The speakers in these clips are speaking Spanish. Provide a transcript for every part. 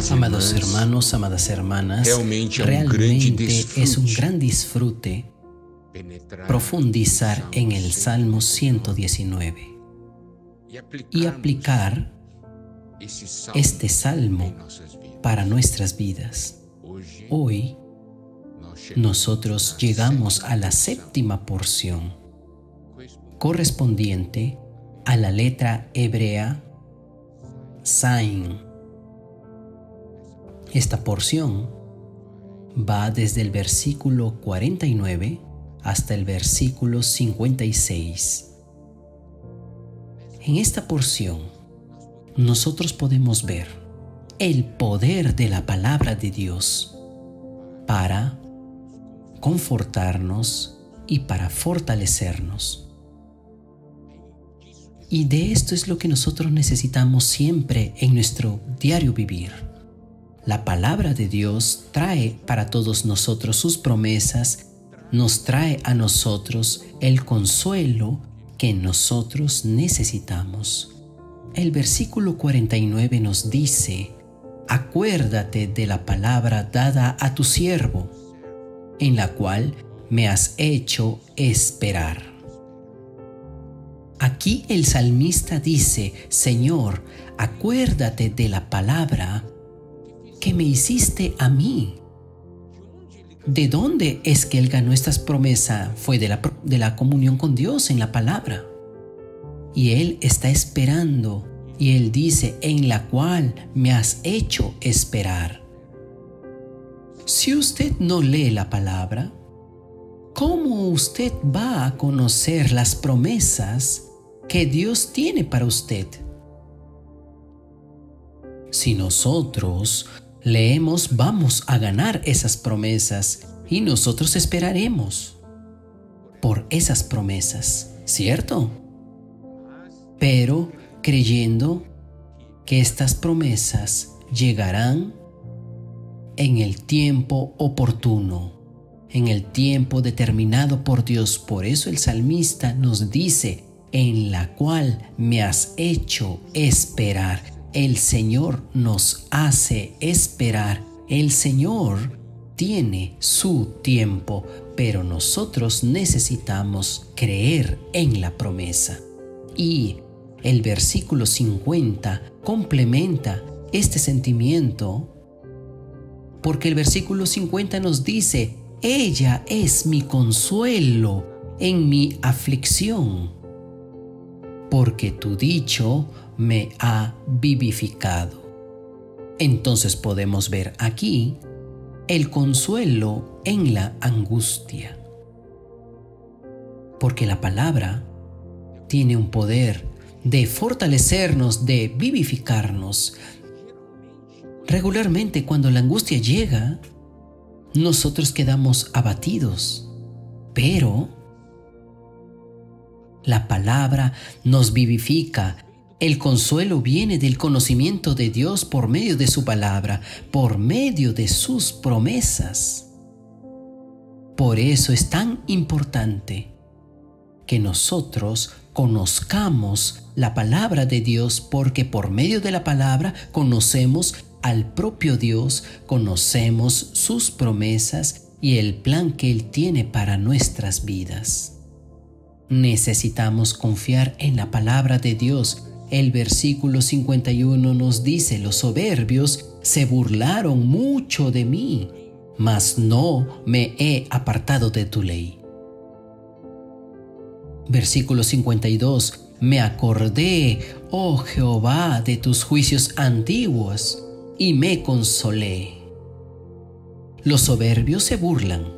Amados hermanos, amadas hermanas, realmente es un gran disfrute profundizar en el Salmo 119 y aplicar este salmo para nuestras vidas. Hoy nosotros llegamos a la séptima porción, correspondiente a la letra hebrea Zain. Esta porción va desde el versículo 49 hasta el versículo 56. En esta porción nosotros podemos ver el poder de la palabra de Dios para confortarnos y para fortalecernos. Y de esto es lo que nosotros necesitamos siempre en nuestro diario vivir. La palabra de Dios trae para todos nosotros sus promesas, nos trae a nosotros el consuelo que nosotros necesitamos. El versículo 49 nos dice: acuérdate de la palabra dada a tu siervo, en la cual me has hecho esperar. Aquí el salmista dice: Señor, acuérdate de la palabra que me hiciste a mí. ¿De dónde es que él ganó estas promesas? Fue de la comunión con Dios en la palabra. Y él está esperando, y él dice: en la cual me has hecho esperar. Si usted no lee la palabra, ¿cómo usted va a conocer las promesas que Dios tiene para usted? Si nosotros leemos, vamos a ganar esas promesas y nosotros esperaremos por esas promesas, ¿cierto? Pero creyendo que estas promesas llegarán en el tiempo oportuno, en el tiempo determinado por Dios. Por eso el salmista nos dice: en la cual me has hecho esperar. El Señor nos hace esperar. El Señor tiene su tiempo, pero nosotros necesitamos creer en la promesa. Y el versículo 50 complementa este sentimiento, porque el versículo 50 nos dice: ella es mi consuelo en mi aflicción, porque tu dicho me ha vivificado. Entonces podemos ver aquí el consuelo en la angustia, porque la palabra tiene un poder de fortalecernos, de vivificarnos. Regularmente, cuando la angustia llega, nosotros quedamos abatidos, pero la palabra nos vivifica. El consuelo viene del conocimiento de Dios por medio de su palabra, por medio de sus promesas. Por eso es tan importante que nosotros conozcamos la palabra de Dios, porque por medio de la palabra conocemos al propio Dios, conocemos sus promesas y el plan que Él tiene para nuestras vidas. Necesitamos confiar en la palabra de Dios. El versículo 51 nos dice: los soberbios se burlaron mucho de mí, mas no me he apartado de tu ley. Versículo 52: me acordé, oh Jehová, de tus juicios antiguos, y me consolé. Los soberbios se burlan,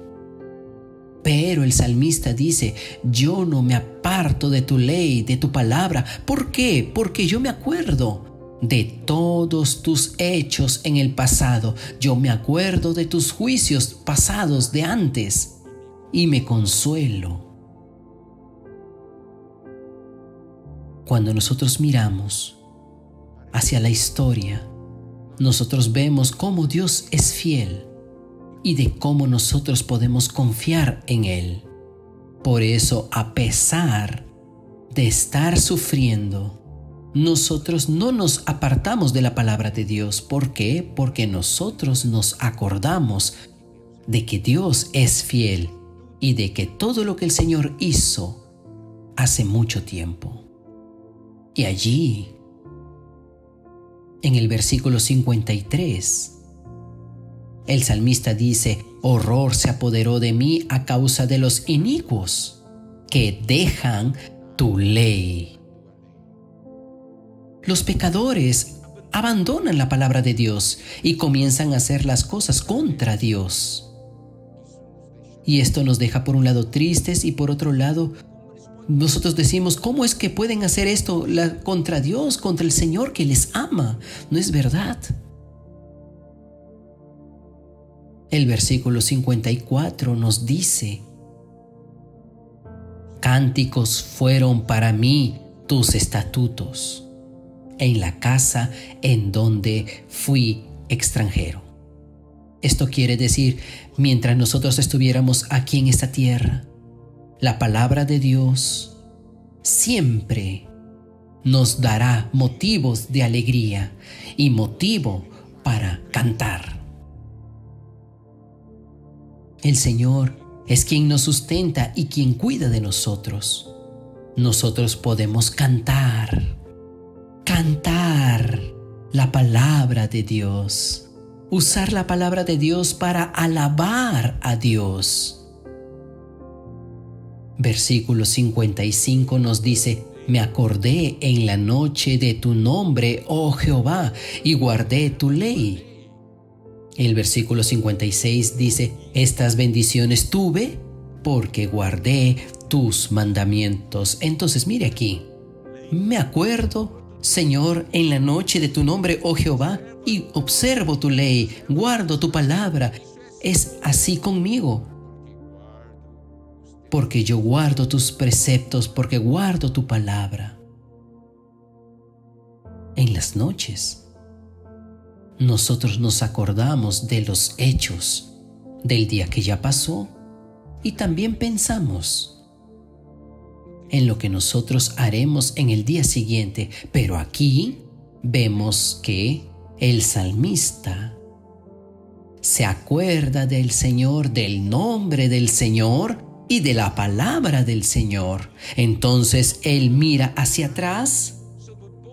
pero el salmista dice: yo no me aparto de tu ley, de tu palabra. ¿Por qué? Porque yo me acuerdo de todos tus hechos en el pasado. Yo me acuerdo de tus juicios pasados de antes y me consuelo. Cuando nosotros miramos hacia la historia, nosotros vemos cómo Dios es fiel y de cómo nosotros podemos confiar en Él. Por eso, a pesar de estar sufriendo, nosotros no nos apartamos de la palabra de Dios. ¿Por qué? Porque nosotros nos acordamos de que Dios es fiel y de que todo lo que el Señor hizo hace mucho tiempo. Y allí, en el versículo 53, el salmista dice: horror se apoderó de mí a causa de los inicuos que dejan tu ley. Los pecadores abandonan la palabra de Dios y comienzan a hacer las cosas contra Dios. Y esto nos deja por un lado tristes y por otro lado nosotros decimos: ¿cómo es que pueden hacer esto contra Dios, contra el Señor que les ama? No es verdad. El versículo 54 nos dice: cánticos fueron para mí tus estatutos en la casa en donde fui extranjero. Esto quiere decir, mientras nosotros estuviéramos aquí en esta tierra, la palabra de Dios siempre nos dará motivos de alegría y motivo para cantar. El Señor es quien nos sustenta y quien cuida de nosotros. Nosotros podemos cantar la palabra de Dios, usar la palabra de Dios para alabar a Dios. Versículo 55 nos dice: me acordé en la noche de tu nombre, oh Jehová, y guardé tu ley. El versículo 56 dice: estas bendiciones tuve porque guardé tus mandamientos. Entonces mire aquí: me acuerdo, Señor, en la noche de tu nombre, oh Jehová, y observo tu ley, guardo tu palabra. Es así conmigo, porque yo guardo tus preceptos, porque guardo tu palabra. En las noches nosotros nos acordamos de los hechos del día que ya pasó y también pensamos en lo que nosotros haremos en el día siguiente. Pero aquí vemos que el salmista se acuerda del Señor, del nombre del Señor y de la palabra del Señor. Entonces él mira hacia atrás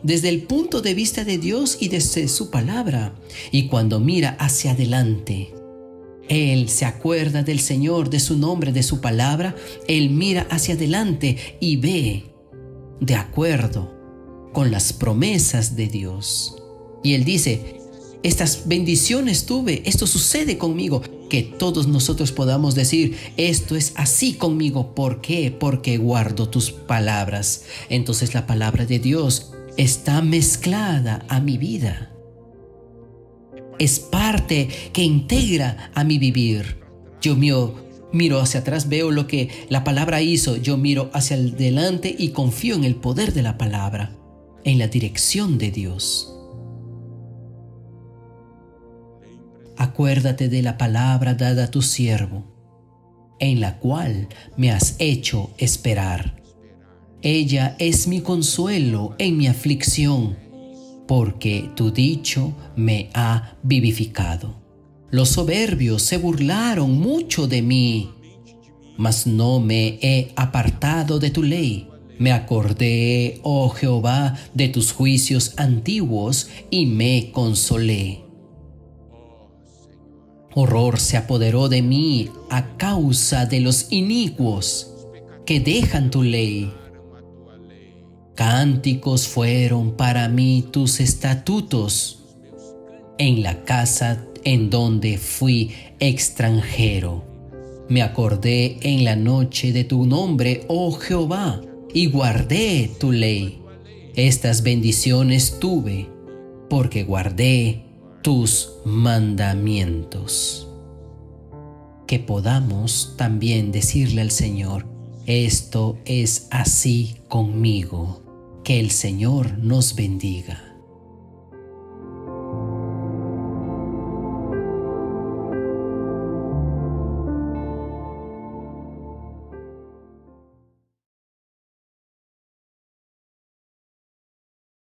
desde el punto de vista de Dios y desde su palabra. Y cuando mira hacia adelante, él se acuerda del Señor, de su nombre, de su palabra. Él mira hacia adelante y ve de acuerdo con las promesas de Dios. Y él dice: estas bendiciones tuve, esto sucede conmigo. Que todos nosotros podamos decir: esto es así conmigo. ¿Por qué? Porque guardo tus palabras. Entonces la palabra de Dios está mezclada a mi vida. Es parte que integra a mi vivir. Yo miro hacia atrás, veo lo que la palabra hizo. Yo miro hacia adelante y confío en el poder de la palabra, en la dirección de Dios. Acuérdate de la palabra dada a tu siervo, en la cual me has hecho esperar. Ella es mi consuelo en mi aflicción, porque tu dicho me ha vivificado. Los soberbios se burlaron mucho de mí, mas no me he apartado de tu ley. Me acordé, oh Jehová, de tus juicios antiguos y me consolé. Horror se apoderó de mí a causa de los inicuos que dejan tu ley. Cánticos fueron para mí tus estatutos en la casa en donde fui extranjero. Me acordé en la noche de tu nombre, oh Jehová, y guardé tu ley. Estas bendiciones tuve porque guardé tus mandamientos. Que podamos también decirle al Señor: esto es así conmigo. Que el Señor nos bendiga.